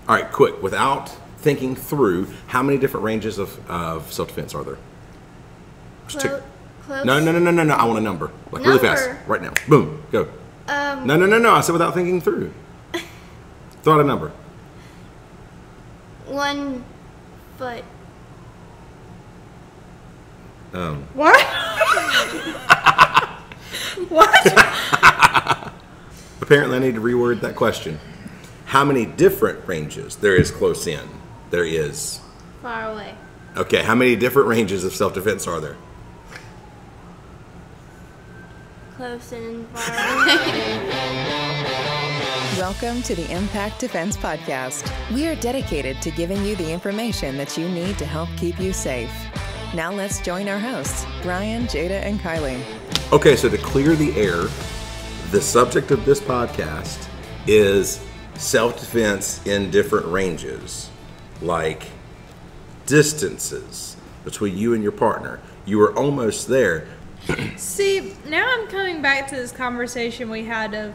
All right, quick. Without thinking through, how many different ranges of self-defense are there? Close. No. I want a number. Like really fast. Right now. Boom. Go. No. I said without thinking through. Throw out a number. 1 foot. What? What? Apparently I need to reword that question. How many different ranges? There is close in. There is... Far away. Okay, how many different ranges of self-defense are there? Close and far away. Welcome to the Impact Defense Podcast. We are dedicated to giving you the information that you need to help keep you safe. Now let's join our hosts, Brian, Jada, and Kylie. Okay, so to clear the air, the subject of this podcast is self-defense in different ranges, like distances between you and your partner. You were almost there. See, now I'm coming back to this conversation we had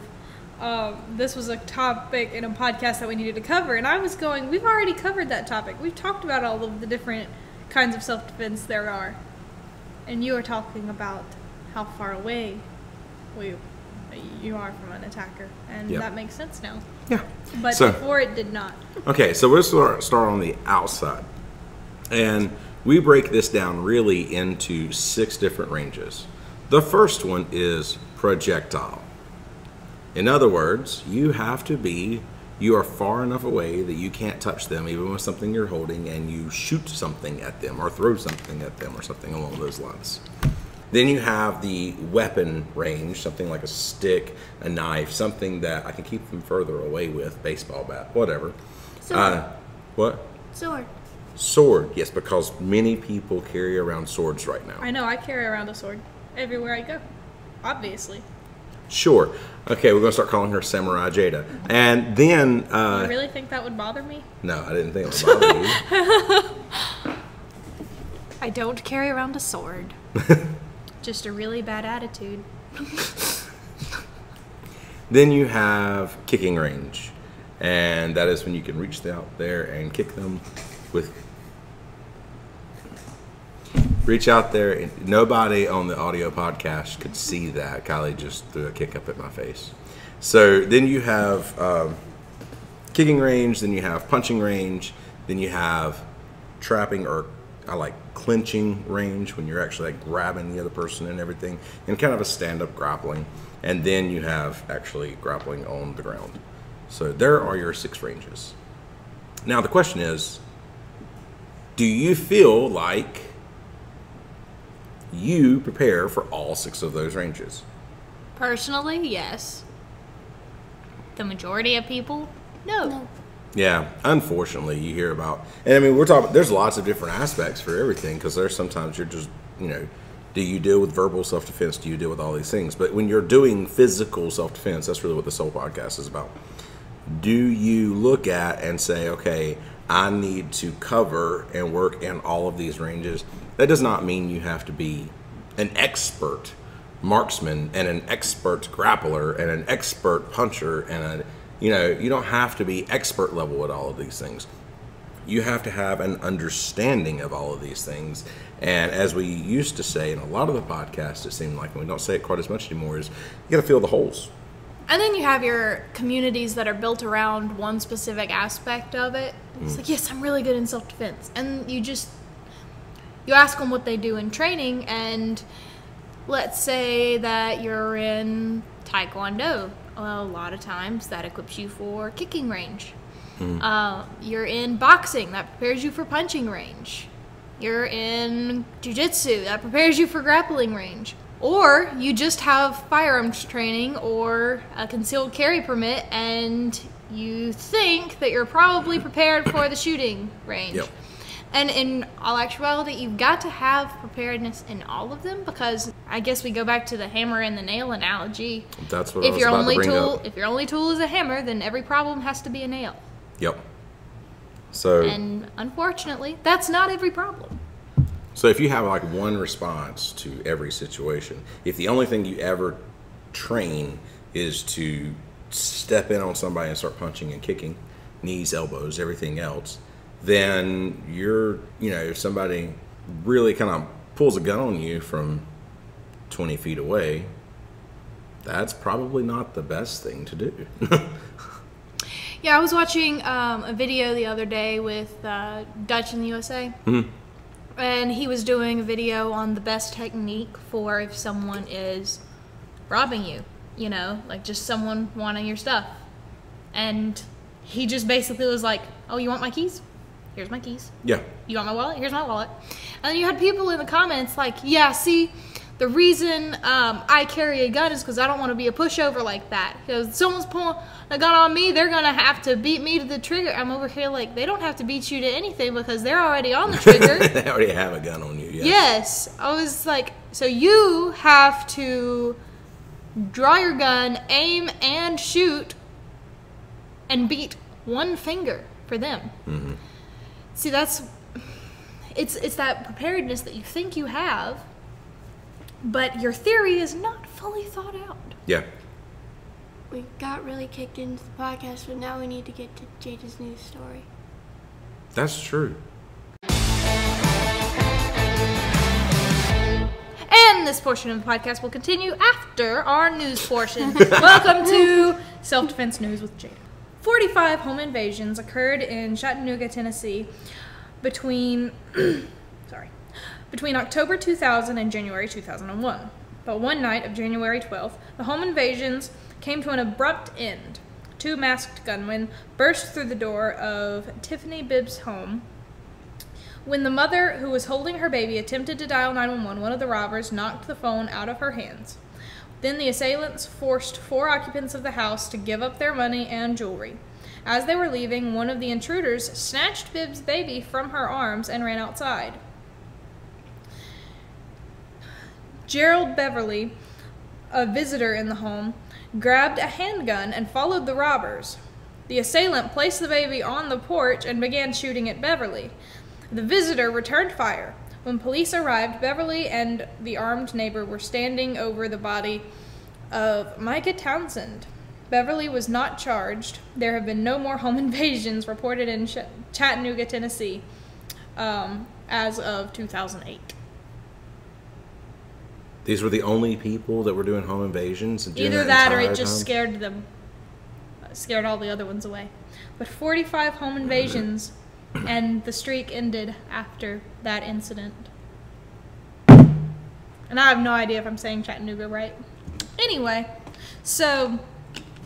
of this was a topic in a podcast that we needed to cover, and I was going, we've already covered that topic. We've talked about all of the different kinds of self-defense there are, and you are talking about how far away you are from an attacker, and that makes sense now. Yeah. But before it did not. Okay, so we'll start on the outside. And we break this down really into 6 different ranges. The first one is projectile. In other words, you are far enough away that you can't touch them, even with something you're holding, and you shoot something at them or throw something at them or something along those lines. Then you have the weapon range, something like a stick, a knife, something that I can keep them further away with, baseball bat, whatever. Sword. What? Sword. Sword, yes, because many people carry around swords right now. I know, I carry around a sword everywhere I go, obviously. Sure. Okay, we're going to start calling her Samurai Jada. And then... you really think that would bother me? No, I didn't think it would bother you. I don't carry around a sword. Just a really bad attitude. Then you have kicking range. And that is when you can reach out there and kick them with... Reach out there. And nobody on the audio podcast could see that. Kylie just threw a kick up at my face. So then you have kicking range. Then you have punching range. Then you have trapping, or I like clinching range, when you're actually like grabbing the other person and everything, and kind of a stand-up grappling. And then you have actually grappling on the ground. So there are your 6 ranges. Now the question is, do you feel like you prepare for all 6 of those ranges? Personally, yes. The majority of people, no. Yeah, unfortunately, you hear about, and I mean, we're talking, there's lots of different aspects for everything, because there's sometimes you're just, do you deal with verbal self-defense? Do you deal with all these things? But when you're doing physical self-defense, that's really what this whole podcast is about. Do you look at and say, okay, I need to cover and work in all of these ranges? That does not mean you have to be an expert marksman and an expert grappler and an expert puncher and you don't have to be expert level at all of these things. You have to have an understanding of all of these things. And as we used to say in a lot of the podcasts, it seemed like, and we don't say it quite as much anymore, is you got to feel the holes. And then you have your communities that are built around one specific aspect of it. It's like, yes, I'm really good in self-defense. And you ask them what they do in training, and let's say that you're in Taekwondo. Well, a lot of times that equips you for kicking range. You're in boxing, that prepares you for punching range. You're in jiu-jitsu, that prepares you for grappling range. Or you just have firearms training or a concealed carry permit, and you think that you're probably prepared for the shooting range. Yep. And in all actuality, you've got to have preparedness in all of them, because I guess we go back to the hammer and the nail analogy. That's what I was about to bring up. If your only tool is a hammer, then every problem has to be a nail. Yep. So. And unfortunately, that's not every problem. So if you have like one response to every situation, if the only thing you ever train is to step in on somebody and start punching and kicking, knees, elbows, everything else, then you're, if somebody really kind of pulls a gun on you from 20 feet away, that's probably not the best thing to do. Yeah, I was watching a video the other day with Dutch in the USA. Mm-hmm. And he was doing a video on the best technique for if someone is robbing you, like just someone wanting your stuff. And he just basically was like, oh, you want my keys? Here's my keys. Yeah. You want my wallet? Here's my wallet. And then you had people in the comments like, yeah, see, the reason I carry a gun is because I don't want to be a pushover like that. Because someone's pulling a gun on me, they're going to have to beat me to the trigger. I'm over here like, they don't have to beat you to anything because they're already on the trigger. They already have a gun on you, yes. Yes. I was like, so you have to draw your gun, aim, and shoot, and beat one finger for them. Mm-hmm. See, it's that preparedness that you think you have, but your theory is not fully thought out. Yeah. We got really kicked into the podcast, but now we need to get to Jada's news story. That's true. And this portion of the podcast will continue after our news portion. Welcome to Self-Defense News with Jada. 45 home invasions occurred in Chattanooga, Tennessee between October 2000 and January 2001. But one night of January 12th, the home invasions came to an abrupt end. 2 masked gunmen burst through the door of Tiffany Bibbs' home. When the mother, who was holding her baby, attempted to dial 911, one of the robbers knocked the phone out of her hands. Then the assailants forced 4 occupants of the house to give up their money and jewelry. As they were leaving, one of the intruders snatched Bibbs' baby from her arms and ran outside. Gerald Beverly, a visitor in the home, grabbed a handgun and followed the robbers. The assailant placed the baby on the porch and began shooting at Beverly. The visitor returned fire. When police arrived, Beverly and the armed neighbor were standing over the body of Micah Townsend. Beverly was not charged. There have been no more home invasions reported in Chattanooga, Tennessee, as of 2008. These were the only people that were doing home invasions? Either that or it just scared them. Scared all the other ones away. But 45 home invasions, and the streak ended after that incident. And I have no idea if I'm saying Chattanooga right. Anyway, so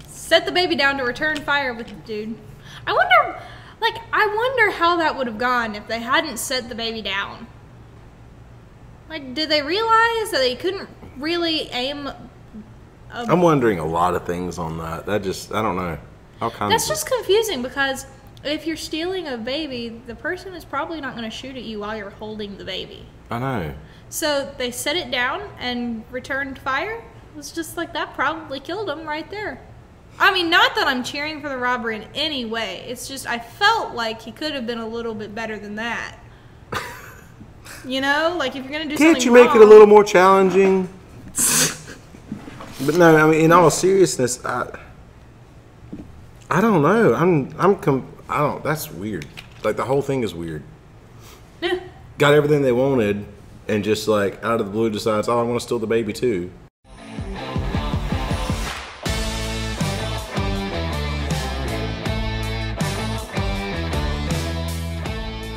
set the baby down to return fire with the dude. I wonder how that would have gone if they hadn't set the baby down. Like, did they realize that they couldn't really aim? I'm wondering a lot of things on that. I don't know. That's just confusing because if you're stealing a baby, the person is probably not going to shoot at you while you're holding the baby. I know. So they set it down and returned fire? It was just like that probably killed him right there. I mean, not that I'm cheering for the robber in any way. It's just I felt like he could have been a little bit better than that. Like if you're going to do something Can't you make it a little more challenging? But no, I mean, in all seriousness, I don't know. That's weird. Like, the whole thing is weird. Yeah. Got everything they wanted, and just, like, out of the blue decides, oh, I want to steal the baby, too.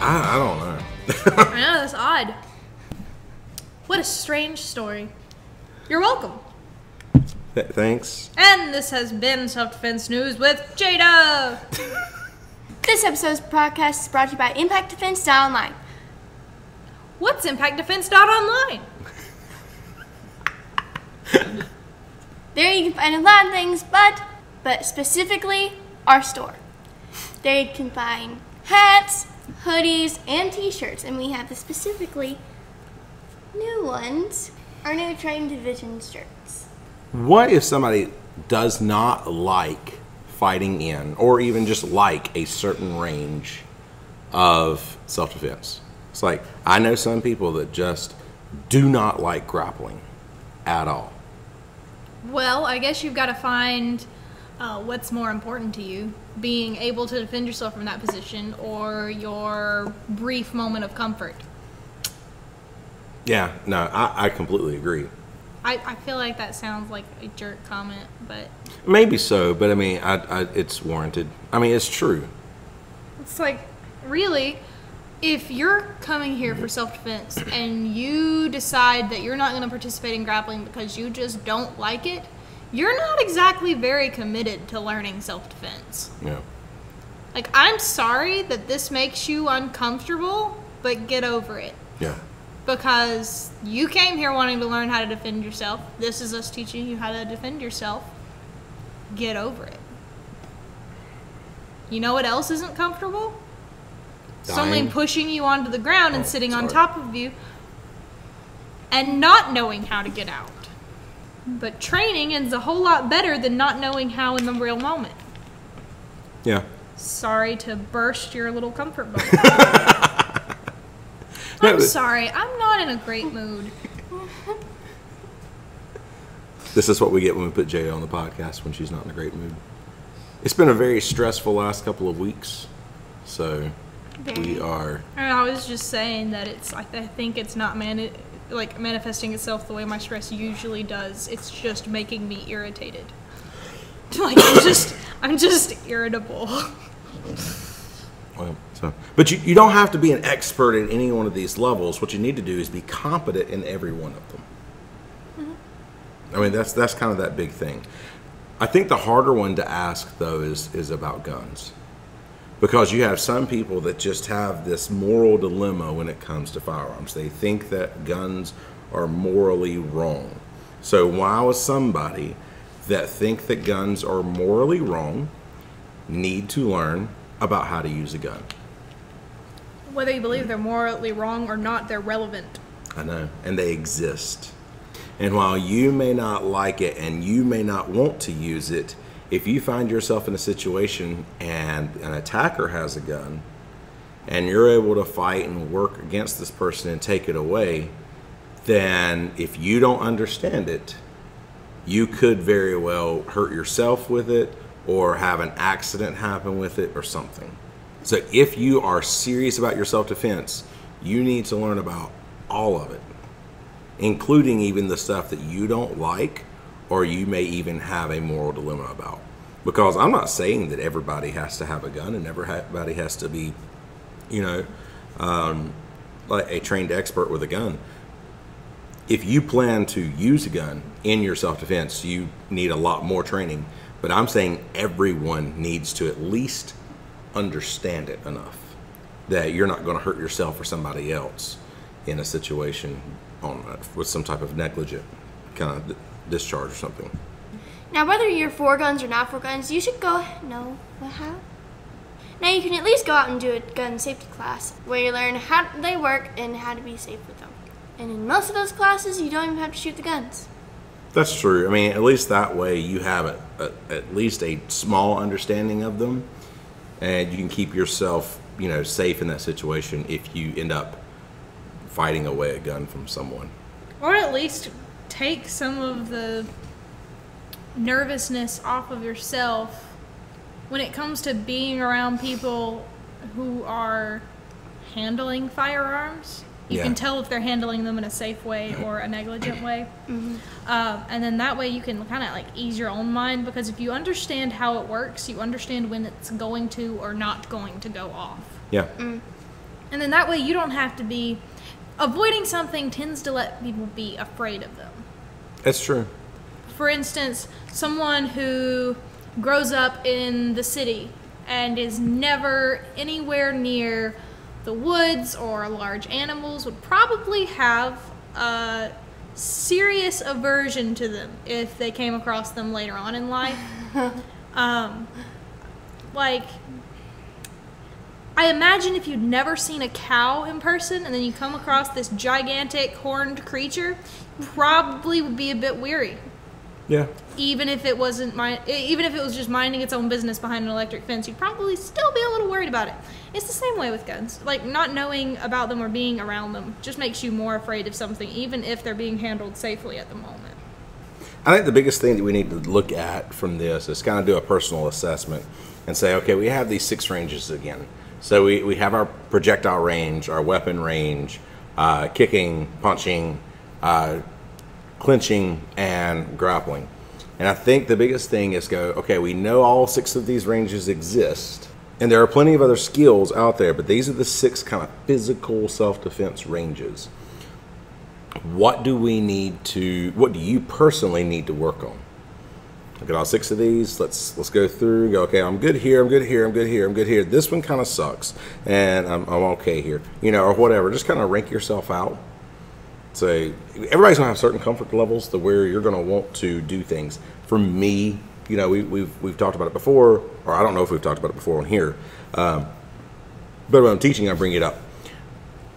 I don't know. I know, that's odd. What a strange story. You're welcome. Thanks. And this has been Self-Defense News with Jada. This episode's podcast is brought to you by ImpactDefense.online. What's ImpactDefense.online? There you can find a lot of things, but specifically our store. There you can find hats, hoodies, and t-shirts, and we have the specifically new ones, our new Train Division shirts. What if somebody does not like fighting in, or even just like a certain range of self-defense? It's like, I know some people that just do not like grappling at all. Well, I guess you've got to find what's more important to you? Being able to defend yourself from that position or your brief moment of comfort? Yeah, no, I completely agree. I feel like that sounds like a jerk comment, but... Maybe so, but I mean, it's warranted. I mean, it's true. It's like, really, if you're coming here for self-defense and you decide that you're not going to participate in grappling because you just don't like it, you're not exactly very committed to learning self-defense. Yeah. Like, I'm sorry that this makes you uncomfortable, but get over it. Yeah. Because you came here wanting to learn how to defend yourself. This is us teaching you how to defend yourself. Get over it. You know what else isn't comfortable? Someone Dying. pushing you onto the ground and sitting on sorry. top of you and not knowing how to get out. But training is a whole lot better than not knowing how in the real moment. Yeah. Sorry to burst your little comfort bubble. No, I'm but- sorry. I'm not in a great mood. This is what we get when we put Jada on the podcast when she's not in a great mood. It's been a very stressful last couple of weeks, so we are. I was just saying that it's. I think it's not manifesting itself the way my stress usually does. It's just making me irritated. Like I'm just irritable. Well, but you don't have to be an expert in any one of these levels. What you need to do is be competent in every one of them. I mean, that's kind of that big thing. I think the harder one to ask, though, is about guns. Because you have some people that just have this moral dilemma when it comes to firearms. They think that guns are morally wrong. So why would somebody that think that guns are morally wrong need to learn about how to use a gun? Whether you believe they're morally wrong or not, they're relevant. I know, and they exist. And while you may not like it and you may not want to use it, if you find yourself in a situation and an attacker has a gun and you're able to fight and work against this person and take it away, then if you don't understand it, you could very well hurt yourself with it or have an accident happen with it or something. So if you are serious about your self-defense, you need to learn about all of it, including even the stuff that you don't like or you may even have a moral dilemma about. Because I'm not saying that everybody has to have a gun and everybody has to be, like a trained expert with a gun. If you plan to use a gun in your self-defense, you need a lot more training. But I'm saying everyone needs to at least understand it enough that you're not going to hurt yourself or somebody else in a situation with some type of negligent kind of discharge or something. Now, whether you're for guns or not for guns, you should go. No, how? Now, you can at least go out and do a gun safety class where you learn how they work and how to be safe with them. And in most of those classes, you don't even have to shoot the guns. That's true. I mean, at least that way you have at least a small understanding of them, and you can keep yourself, safe in that situation if you end up fighting away a gun from someone. Or at least take some of the nervousness off of yourself when it comes to being around people who are handling firearms. You can tell if they're handling them in a safe way or a negligent way. And then that way you can kind of ease your own mind, because if you understand how it works, you understand when it's going to or not going to go off. Yeah. And then that way you don't have to be... Avoiding something tends to let people be afraid of them. That's true. For instance, someone who grows up in the city and is never anywhere near the woods or large animals would probably have a serious aversion to them if they came across them later on in life. I imagine if you'd never seen a cow in person and then you come across this gigantic horned creature, probably would be a bit weary. Yeah. Even if it was just minding its own business behind an electric fence, you'd probably still be a little worried about it. It's the same way with guns. Not knowing about them or being around them just makes you more afraid of something, even if they're being handled safely at the moment. I think the biggest thing that we need to look at from this is kind of do a personal assessment and say, okay, we have these 6 ranges again. So we have our projectile range, our weapon range, kicking, punching, clinching, and grappling. And I think the biggest thing is go, okay, we know all 6 of these ranges exist, and there are plenty of other skills out there, but these are the 6 kind of physical self-defense ranges. What do you personally need to work on? Look at all 6 of these. Let's go through. Go, okay, I'm good here. I'm good here. I'm good here. I'm good here. This one kind of sucks, and I'm okay here. Or whatever. Just kind of rank yourself out. So everybody's gonna have certain comfort levels to where you're gonna want to do things. For me, we've talked about it before, or I don't know if we've talked about it before on here, but when I'm teaching, I bring it up.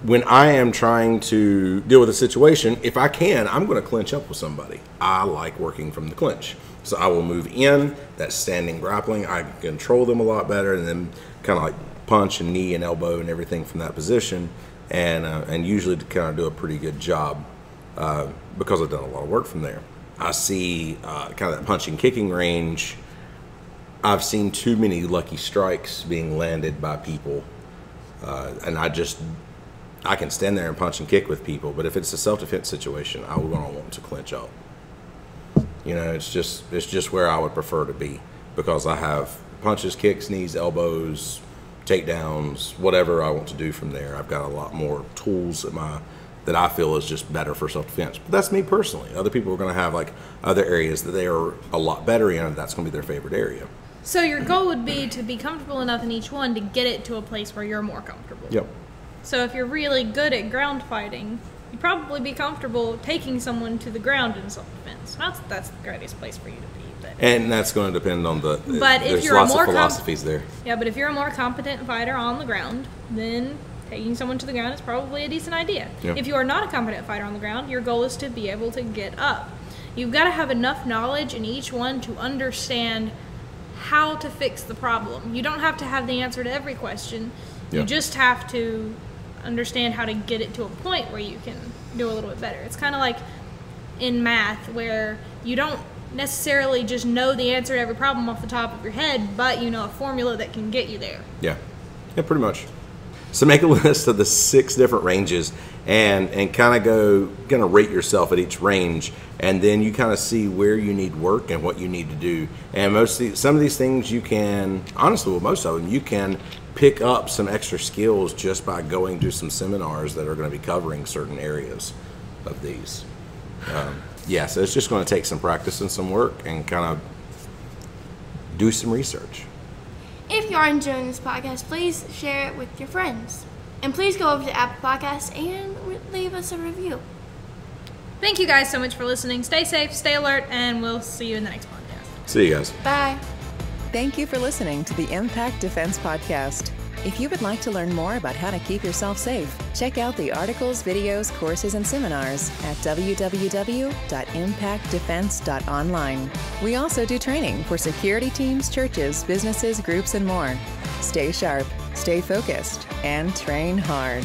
When I am trying to deal with a situation, if I can, I'm going to clinch up with somebody. I like working from the clinch. So I will move in, that standing grappling. I can control them a lot better, and then kind of like punch and knee and elbow and everything from that position, and usually to kind of do a pretty good job because I've done a lot of work from there. I see kind of that punching kicking range. I've seen too many lucky strikes being landed by people, and I can stand there and punch and kick with people, but if it's a self-defense situation, I would want to clinch up. It's just where I would prefer to be, because I have punches, kicks, knees, elbows, takedowns, whatever I want to do from there. I've got a lot more tools that I feel is just better for self-defense. But that's me personally. Other people are going to have like other areas that they are a lot better in, and that's going to be their favorite area. So your goal would be to be comfortable enough in each one to get it to a place where you're more comfortable. Yep. So if you're really good at ground fighting, you'd probably be comfortable taking someone to the ground in self-defense. That's the greatest place for you to be. And that's going to depend on there's lots of philosophies there. Yeah, but if you're a more competent fighter on the ground, then taking someone to the ground is probably a decent idea. Yep. If you are not a competent fighter on the ground, your goal is to be able to get up. You've got to have enough knowledge in each one to understand how to fix the problem. You don't have to have the answer to every question. You just have to understand how to get it to a point where you can do a little bit better. It's kind of like in math, where you don't necessarily just know the answer to every problem off the top of your head, but you know a formula that can get you there. Yeah, pretty much. So make a list of the 6 different ranges and kind of rate yourself at each range, and then you kind of see where you need work and what you need to do. And some of these things you can, honestly, with most of them, you can pick up some extra skills just by going to some seminars that are going to be covering certain areas of these. So it's just going to take some practice and some work and kind of do some research. If you are enjoying this podcast, please share it with your friends. And please go over to Apple Podcasts and leave us a review. Thank you guys so much for listening. Stay safe, stay alert, and we'll see you in the next podcast. See you guys. Bye. Thank you for listening to the Impact Defense Podcast. If you would like to learn more about how to keep yourself safe, check out the articles, videos, courses, and seminars at www.impactdefense.online. We also do training for security teams, churches, businesses, groups, and more. Stay sharp, stay focused, and train hard.